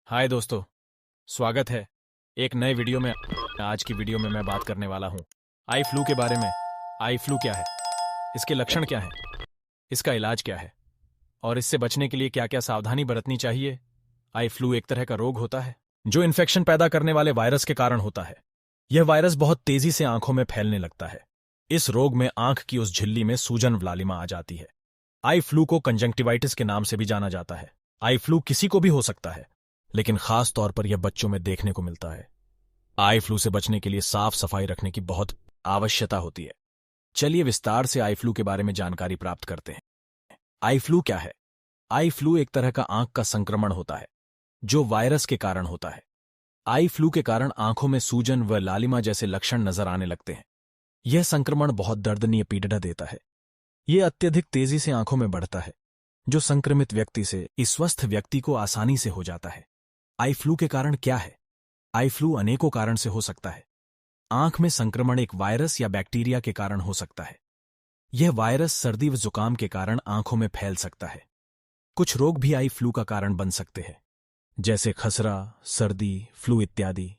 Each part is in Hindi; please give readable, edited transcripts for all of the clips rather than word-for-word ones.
हाय दोस्तों, स्वागत है एक नए वीडियो में। आज की वीडियो में मैं बात करने वाला हूं आई फ्लू के बारे में। आई फ्लू क्या है, इसके लक्षण क्या हैं, इसका इलाज क्या है और इससे बचने के लिए क्या क्या सावधानी बरतनी चाहिए। आई फ्लू एक तरह का रोग होता है जो इन्फेक्शन पैदा करने वाले वायरस के कारण होता है। यह वायरस बहुत तेजी से आंखों में फैलने लगता है। इस रोग में आंख की उस झिल्ली में सूजन लालिमा आ जाती है। आई फ्लू को कंजंक्टिवाइटिस के नाम से भी जाना जाता है। आई फ्लू किसी को भी हो सकता है, लेकिन खास तौर पर यह बच्चों में देखने को मिलता है। आई फ्लू से बचने के लिए साफ सफाई रखने की बहुत आवश्यकता होती है। चलिए विस्तार से आई फ्लू के बारे में जानकारी प्राप्त करते हैं। आई फ्लू क्या है? आई फ्लू एक तरह का आंख का संक्रमण होता है जो वायरस के कारण होता है। आई फ्लू के कारण आंखों में सूजन व लालिमा जैसे लक्षण नजर आने लगते हैं। यह संक्रमण बहुत दर्दनीय पीड़ा देता है। यह अत्यधिक तेजी से आंखों में बढ़ता है, जो संक्रमित व्यक्ति से इस स्वस्थ व्यक्ति को आसानी से हो जाता है। आई फ्लू के कारण क्या है? आई फ्लू अनेकों कारण से हो सकता है। आंख में संक्रमण एक वायरस या बैक्टीरिया के कारण हो सकता है। यह वायरस सर्दी व जुकाम के कारण आंखों में फैल सकता है। कुछ रोग भी आई फ्लू का कारण बन सकते हैं, जैसे खसरा, सर्दी, फ्लू इत्यादि।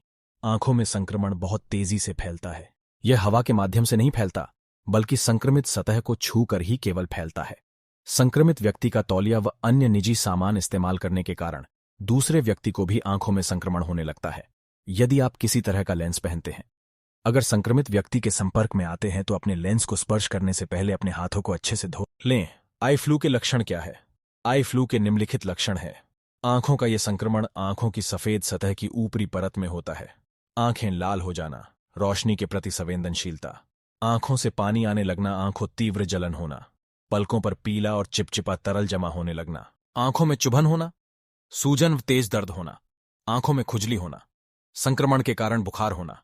आंखों में संक्रमण बहुत तेजी से फैलता है। यह हवा के माध्यम से नहीं फैलता, बल्कि संक्रमित सतह को छूकर ही केवल फैलता है। संक्रमित व्यक्ति का तौलिया व अन्य निजी सामान इस्तेमाल करने के कारण दूसरे व्यक्ति को भी आंखों में संक्रमण होने लगता है। यदि आप किसी तरह का लेंस पहनते हैं, अगर संक्रमित व्यक्ति के संपर्क में आते हैं तो अपने लेंस को स्पर्श करने से पहले अपने हाथों को अच्छे से धो लें। आई फ्लू के लक्षण क्या है? आई फ्लू के निम्नलिखित लक्षण है। आंखों का यह संक्रमण आंखों की सफेद सतह की ऊपरी परत में होता है। आंखें लाल हो जाना, रोशनी के प्रति संवेदनशीलता, आंखों से पानी आने लगना, आंखों तीव्र जलन होना, पलकों पर पीला और चिपचिपा तरल जमा होने लगना, आंखों में चुभन होना, सूजन व तेज दर्द होना, आंखों में खुजली होना, संक्रमण के कारण बुखार होना।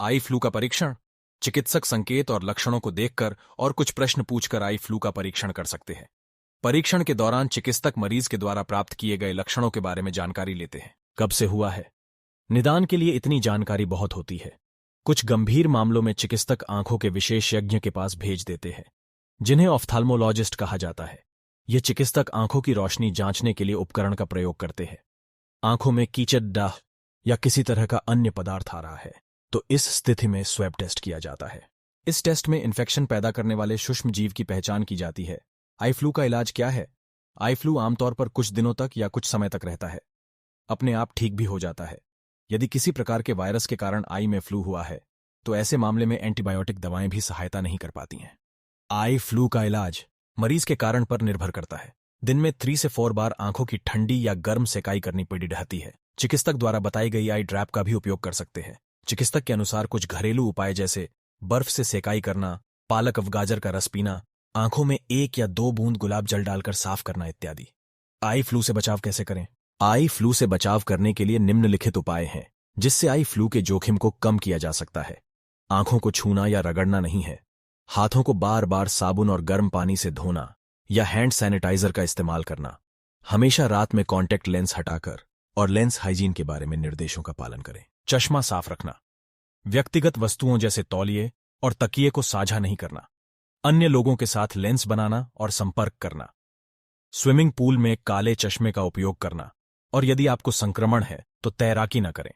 आई फ्लू का परीक्षण: चिकित्सक संकेत और लक्षणों को देखकर और कुछ प्रश्न पूछकर आई फ्लू का परीक्षण कर सकते हैं। परीक्षण के दौरान चिकित्सक मरीज के द्वारा प्राप्त किए गए लक्षणों के बारे में जानकारी लेते हैं। कब से हुआ है? निदान के लिए इतनी जानकारी बहुत होती है। कुछ गंभीर मामलों में चिकित्सक आंखों के विशेषज्ञ के पास भेज देते हैं, जिन्हें ऑफ्थाल्मोलॉजिस्ट कहा जाता है। ये चिकित्सक आंखों की रोशनी जांचने के लिए उपकरण का प्रयोग करते हैं। आंखों में कीचड़, डाह या किसी तरह का अन्य पदार्थ आ रहा है तो इस स्थिति में स्वैब टेस्ट किया जाता है। इस टेस्ट में इन्फेक्शन पैदा करने वाले सूक्ष्म जीव की पहचान की जाती है। आई फ्लू का इलाज क्या है? आई फ्लू आमतौर पर कुछ दिनों तक या कुछ समय तक रहता है, अपने आप ठीक भी हो जाता है। यदि किसी प्रकार के वायरस के कारण आई में फ्लू हुआ है तो ऐसे मामले में एंटीबायोटिक दवाएं भी सहायता नहीं कर पाती हैं। आई फ्लू का इलाज मरीज के कारण पर निर्भर करता है। दिन में 3 से 4 बार आंखों की ठंडी या गर्म सेकाई करनी पड़ी रहती है। चिकित्सक द्वारा बताई गई आई ड्रैप का भी उपयोग कर सकते हैं। चिकित्सक के अनुसार कुछ घरेलू उपाय जैसे बर्फ से सेकाई करना, पालक व गाजर का रस पीना, आंखों में 1 या 2 बूंद गुलाब जल डालकर साफ करना इत्यादि। आई फ्लू से बचाव कैसे करें? आई फ्लू से बचाव करने के लिए निम्नलिखित उपाय हैं, जिससे आई फ्लू के जोखिम को कम किया जा सकता है। आंखों को छूना या रगड़ना नहीं है। हाथों को बार बार साबुन और गर्म पानी से धोना या हैंड सैनिटाइजर का इस्तेमाल करना। हमेशा रात में कॉन्टैक्ट लेंस हटाकर और लेंस हाइजीन के बारे में निर्देशों का पालन करें। चश्मा साफ रखना। व्यक्तिगत वस्तुओं जैसे तौलिए और तकिए को साझा नहीं करना। अन्य लोगों के साथ लेंस बनाना और संपर्क करना। स्विमिंग पूल में काले चश्मे का उपयोग करना और यदि आपको संक्रमण है तो तैराकी न करें।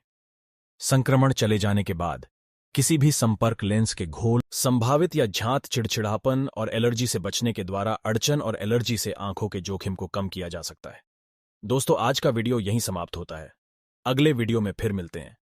संक्रमण चले जाने के बाद किसी भी संपर्क लेंस के घोल, संभावित या झांत, चिड़चिड़ापन और एलर्जी से बचने के द्वारा अड़चन और एलर्जी से आंखों के जोखिम को कम किया जा सकता है। दोस्तों, आज का वीडियो यहीं समाप्त होता है। अगले वीडियो में फिर मिलते हैं।